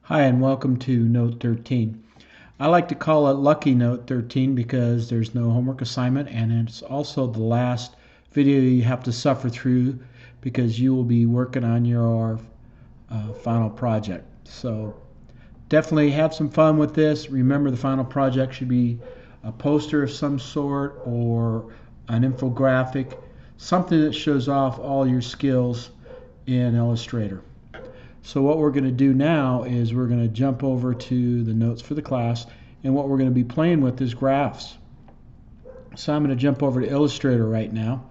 Hi and welcome to Note 13. I like to call it Lucky Note 13 because there's no homework assignment and it's also the last video you have to suffer through because you will be working on your final project. So definitely have some fun with this. Remember, the final project should be a poster of some sort or an infographic, something that shows off all your skills in Illustrator. So what we're going to do now is we're going to jump over to the notes for the class, and what we're going to be playing with is graphs. So I'm going to jump over to Illustrator right now,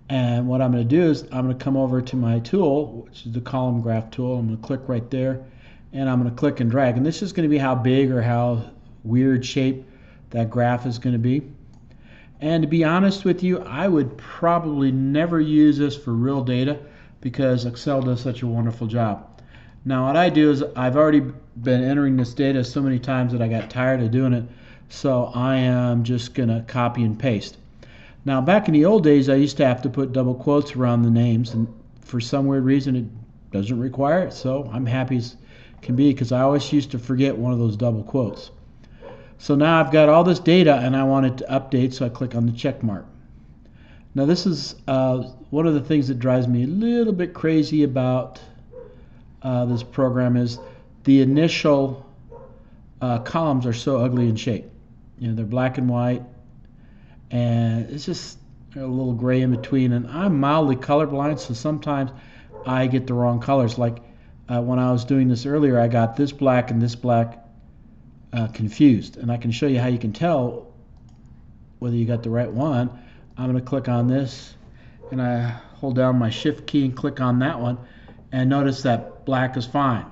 and what I'm going to do is I'm going to come over to my tool, which is the column graph tool. I'm going to click right there, and I'm going to click and drag, and this is going to be how big or how weird shape that graph is going to be. And to be honest with you, I would probably never use this for real data because Excel does such a wonderful job. Now what I do is I've already been entering this data so many times that I got tired of doing it, so I am just going to copy and paste. Now back in the old days I used to have to put double quotes around the names, and for some weird reason it doesn't require it, so I'm happy as can be because I always used to forget one of those double quotes. So now I've got all this data and I want it to update, so I click on the check mark. Now this is one of the things that drives me a little bit crazy about this program is the initial columns are so ugly in shape. You know, they're black and white, and it's just a little gray in between. And I'm mildly colorblind, so sometimes I get the wrong colors. Like when I was doing this earlier, I got this black and this black confused, and I can show you how you can tell whether you got the right one. I'm going to click on this, and I hold down my shift key and click on that one, and notice that black is fine.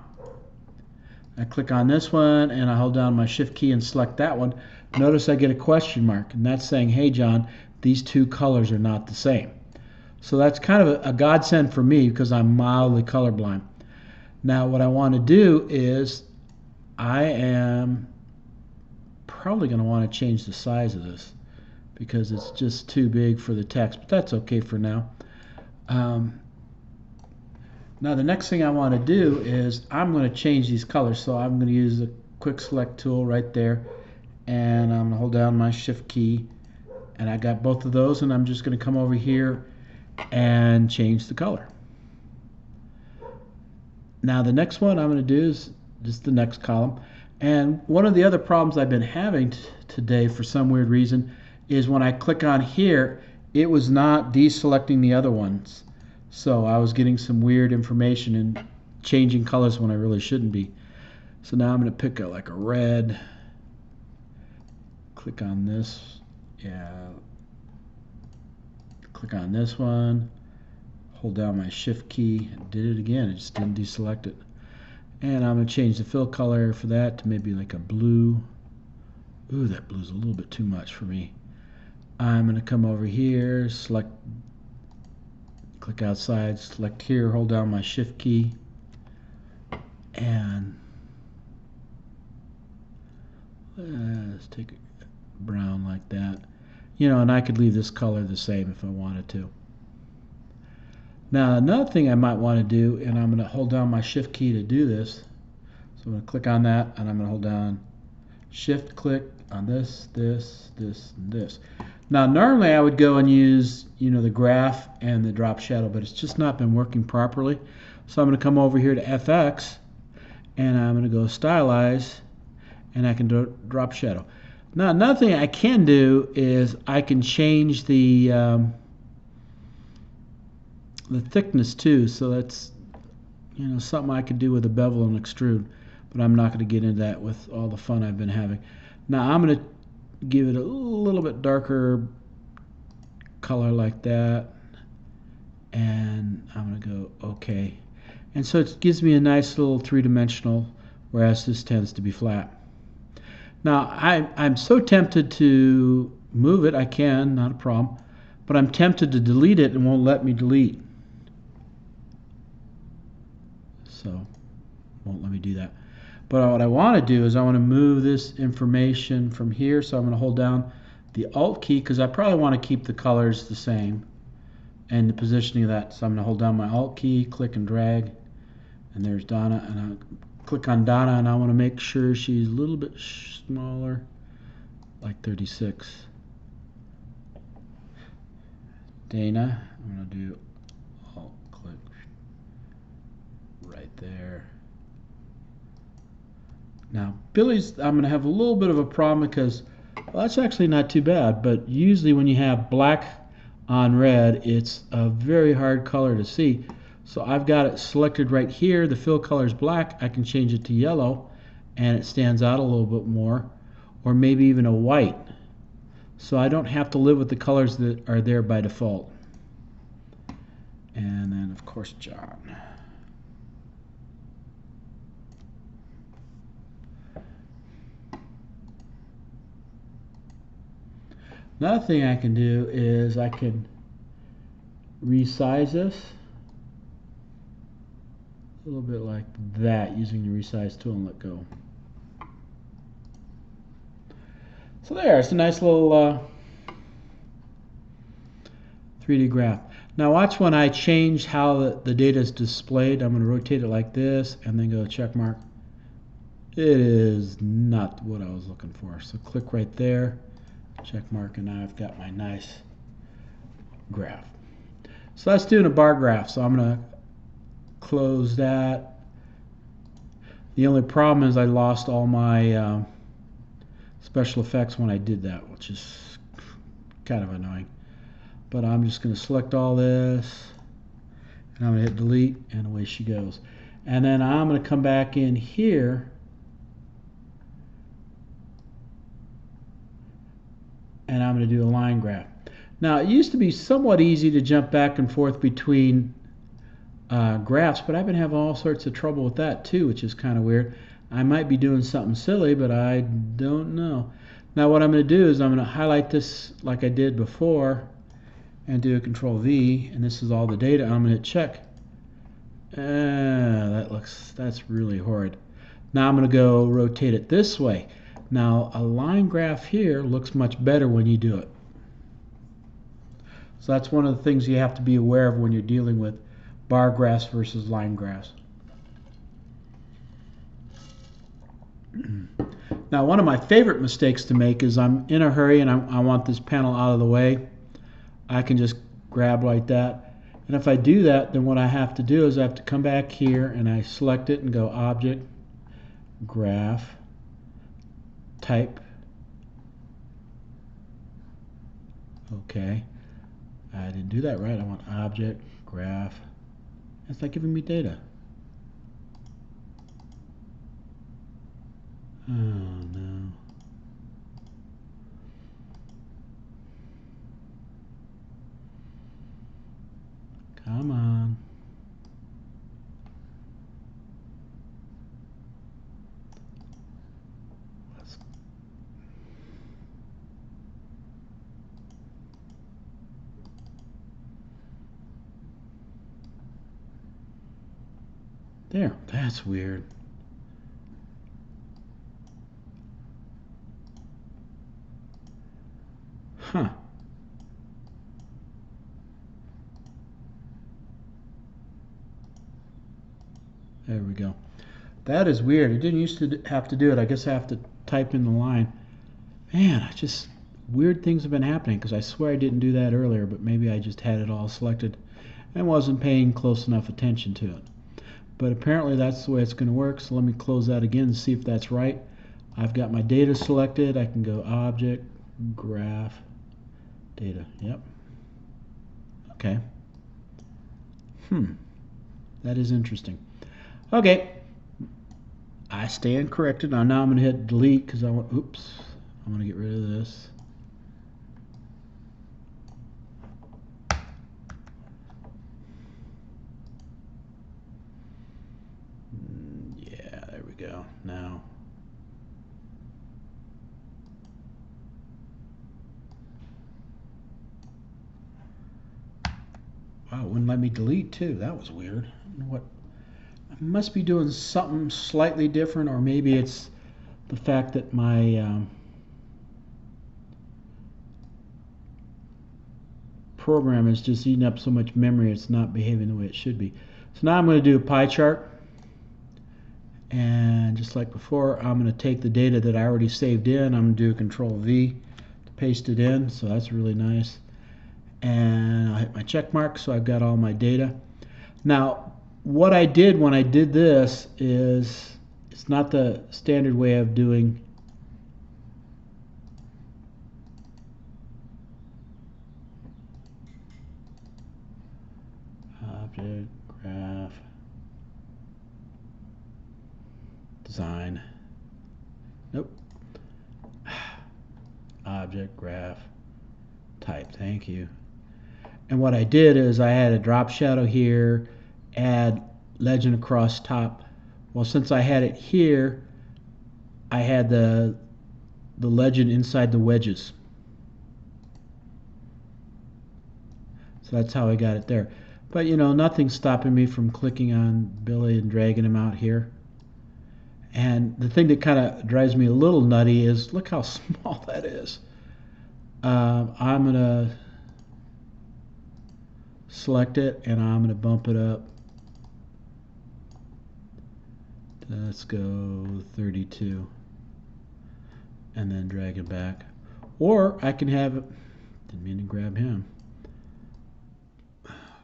I click on this one and I hold down my shift key and select that one. Notice I get a question mark, and that's saying, hey John, these two colors are not the same. So that's kind of a godsend for me because I'm mildly colorblind. Now what I want to do is I am probably going to want to change the size of this because it's just too big for the text, but that's okay for now. Now the next thing I want to do is I'm going to change these colors, so I'm going to use the quick select tool right there, and I'm going to hold down my shift key, and I got both of those, and I'm just going to come over here and change the color. Now the next one I'm going to do is just the next column, and one of the other problems I've been having today for some weird reason is when I click on here it was not deselecting the other ones. So I was getting some weird information and changing colors when I really shouldn't be. So now I'm going to pick like a red. Click on this. Yeah. Click on this one. Hold down my shift key. Did it again. It just didn't deselect it. And I'm going to change the fill color for that to maybe like a blue. Ooh, that blue's a little bit too much for me. I'm going to come over here, select. Click outside, select here, hold down my shift key, and let's take a brown like that. You know, and I could leave this color the same if I wanted to. Now another thing I might want to do, and I'm going to hold down my shift key to do this. So I'm going to click on that, and I'm going to hold down shift click on this, this, this, and this. Now normally I would go and use, you know, the graph and the drop shadow, but it's just not been working properly. So I'm going to come over here to FX, and I'm going to go stylize, and I can do drop shadow. Now another thing I can do is I can change the thickness too. So that's, you know, something I could do with a bevel and extrude, but I'm not going to get into that with all the fun I've been having. Now I'm going to give it a little bit darker color like that, and I'm going to go OK. And so it gives me a nice little three-dimensional, whereas this tends to be flat. Now I'm so tempted to move it. I can, not a problem, but I'm tempted to delete it and won't let me delete. So won't let me do that. But what I want to do is I want to move this information from here, so I'm going to hold down the Alt key because I probably want to keep the colors the same and the positioning of that. So I'm going to hold down my Alt key, click and drag, and there's Donna, and I'll click on Donna, and I want to make sure she's a little bit smaller, like 36. Dana, I'm going to do alt click right there. Now Billy's, I'm going to have a little bit of a problem because, well, that's actually not too bad, but usually when you have black on red, it's a very hard color to see. So I've got it selected right here. The fill color is black. I can change it to yellow and it stands out a little bit more, or maybe even a white. So I don't have to live with the colors that are there by default. And then of course John. Another thing I can do is I can resize this a little bit like that using the resize tool and let go. So there, it's a nice little 3D graph. Now watch when I change how the data is displayed. I'm going to rotate it like this and then go check mark. It is not what I was looking for. So click right there, check mark, and now I've got my nice graph. So that's doing a bar graph. So I'm going to close that. The only problem is I lost all my special effects when I did that, which is kind of annoying. But I'm just going to select all this, and I'm going to hit delete, and away she goes. And then I'm going to come back in here and I'm going to do a line graph. Now it used to be somewhat easy to jump back and forth between graphs, but I've been having all sorts of trouble with that too, which is kind of weird. I might be doing something silly, but I don't know. Now what I'm going to do is I'm going to highlight this like I did before and do a Control V, and this is all the data. I'm going to hit check. That's really horrid. Now I'm going to go rotate it this way. Now a line graph here looks much better when you do it. So that's one of the things you have to be aware of when you're dealing with bar graphs versus line graphs. Now one of my favorite mistakes to make is I'm in a hurry and I want this panel out of the way. I can just grab like that. And if I do that, then what I have to do is I have to come back here and I select it and go Object, Graph, Type. Okay. I didn't do that right. I want Object, Graph. It's not giving me data. Oh no. Come on. There, that's weird. Huh. There we go. That is weird. I didn't used to have to do it. I guess I have to type in the line. Man, weird things have been happening because I swear I didn't do that earlier, but maybe I just had it all selected and wasn't paying close enough attention to it. But apparently that's the way it's going to work. So let me close that again and see if that's right. I've got my data selected. I can go Object, Graph, Data. Yep. Okay. That is interesting. Okay. I stand corrected. Now I'm going to hit delete because I want to get rid of this. Yeah, there we go. Now wow, it wouldn't let me delete too. That was weird. I don't know what. I must be doing something slightly different, or maybe it's the fact that my program is just eating up so much memory it's not behaving the way it should be. So now I'm going to do a pie chart, And just like before, I'm going to take the data that I already saved in. I'm going to do Control V to paste it in, so that's really nice. And I'll hit my check mark, so I've got all my data. Now, what I did when I did this is, it's not the standard way of doing object, graph, design. Nope. Object, graph, type. Thank you. And what I did is I had a drop shadow here, add legend across top. Well, since I had it here, I had the legend inside the wedges. So that's how I got it there. But you know, nothing's stopping me from clicking on Billy and dragging him out here. And the thing that kind of drives me a little nutty is, look how small that is. I'm going to select it and I'm going to bump it up. Let's go 32 and then drag it back. Or I can have it, didn't mean to grab him.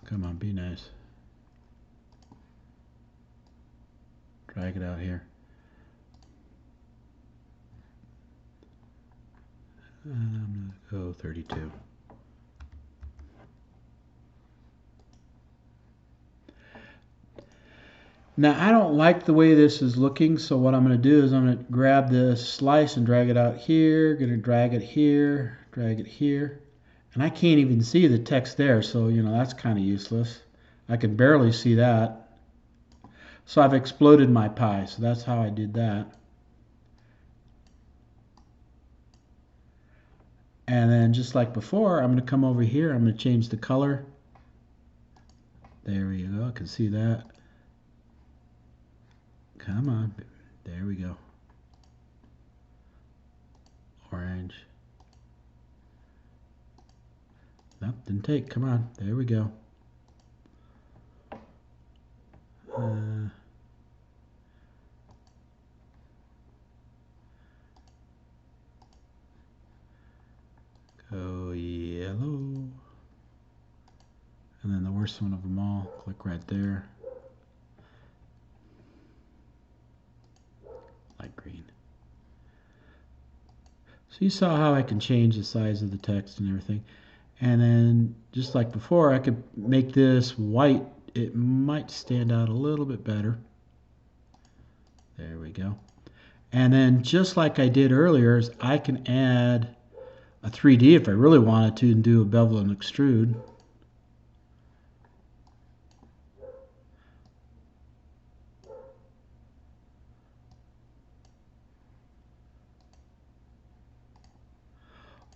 Come on, be nice. Drag it out here. And I'm going to go 32. Now I don't like the way this is looking, so what I'm going to do is I'm going to grab this slice and drag it out here, going to drag it here, drag it here, and I can't even see the text there, so you know that's kind of useless. I can barely see that. So I've exploded my pie, so that's how I did that. And then just like before, I'm going to come over here, I'm going to change the color. There we go, I can see that. Come on, there we go. Orange. Nope, didn't take, come on, there we go. Go yellow. And then the worst one of them all, click right there. Light green. So you saw how I can change the size of the text and everything. And then just like before, I could make this white. It might stand out a little bit better. There we go. And then just like I did earlier, is I can add a 3D if I really wanted to and do a bevel and extrude.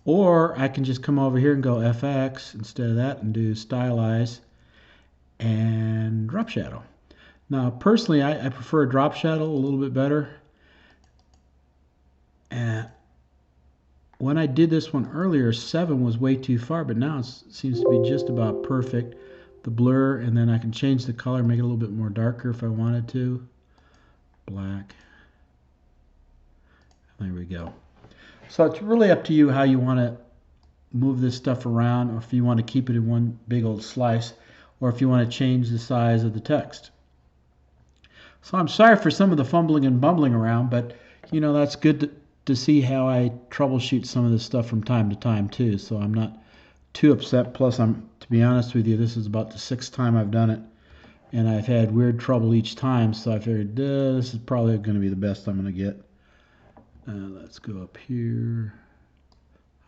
Or I can just come over here and go FX instead of that and do stylize and drop shadow. Now personally I prefer drop shadow a little bit better. And when I did this one earlier, 7 was way too far, but now it seems to be just about perfect. The blur, and then I can change the color, make it a little bit more darker if I wanted to. Black. There we go. So it's really up to you how you want to move this stuff around, or if you want to keep it in one big old slice, or if you want to change the size of the text. So I'm sorry for some of the fumbling and bumbling around, but you know, that's good to see how I troubleshoot some of this stuff from time to time too, so I'm not too upset. Plus, to be honest with you, this is about the 6th time I've done it, and I've had weird trouble each time, so I figured this is probably going to be the best I'm going to get. Let's go up here,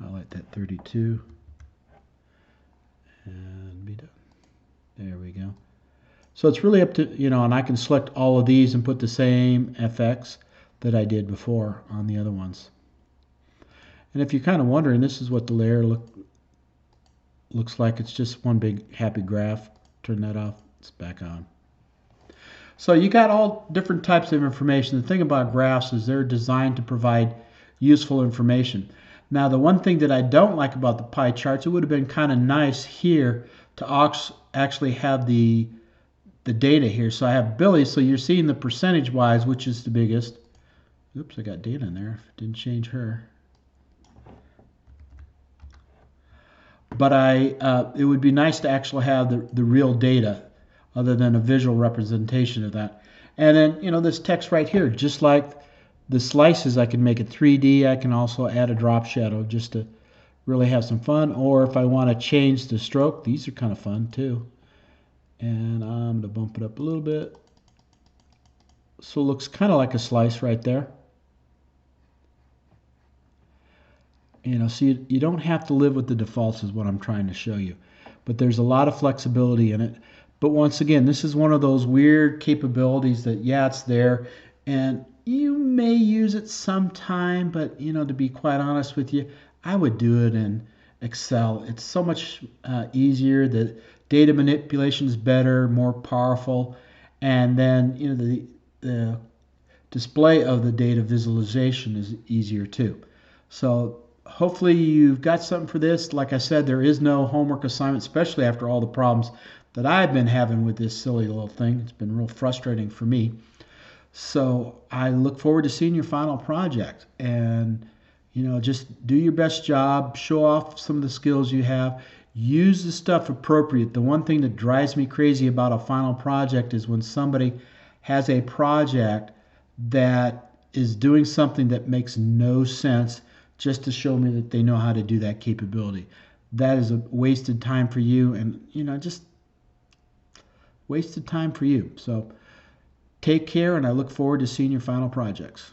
highlight that 32, and be done. There we go. So it's really up to, you know, and I can select all of these and put the same FX that I did before on the other ones. And if you're kind of wondering, this is what the layer looks like. It's just one big happy graph. Turn that off, it's back on. So you got all different types of information. The thing about graphs is they're designed to provide useful information. Now the one thing that I don't like about the pie charts, it would have been kind of nice here to actually have the the data here. So I have Billy, so you're seeing the percentage wise which is the biggest. Oops, I got data in there. Didn't change her. But it would be nice to actually have the real data other than a visual representation of that. And then, you know, this text right here, just like the slices, I can make it 3D. I can also add a drop shadow just to really have some fun. Or if I want to change the stroke, these are kind of fun too. And I'm going to bump it up a little bit. So it looks kind of like a slice right there. You know, so you don't have to live with the defaults is what I'm trying to show you. But there's a lot of flexibility in it. But once again, this is one of those weird capabilities that, yeah, it's there. And you may use it sometime, but, you know, to be quite honest with you, I would do it in Excel. It's so much easier. The data manipulation is better, more powerful. And then, you know, the display of the data visualization is easier too. So hopefully you've got something for this. Like I said, there is no homework assignment, especially after all the problems that I've been having with this silly little thing. It's been real frustrating for me. So I look forward to seeing your final project. And, you know, just do your best job, show off some of the skills you have, use the stuff appropriate. The one thing that drives me crazy about a final project is when somebody has a project that is doing something that makes no sense just to show me that they know how to do that capability. That is a wasted time for you, and, you know, just wasted time for you. So take care, and I look forward to seeing your final projects.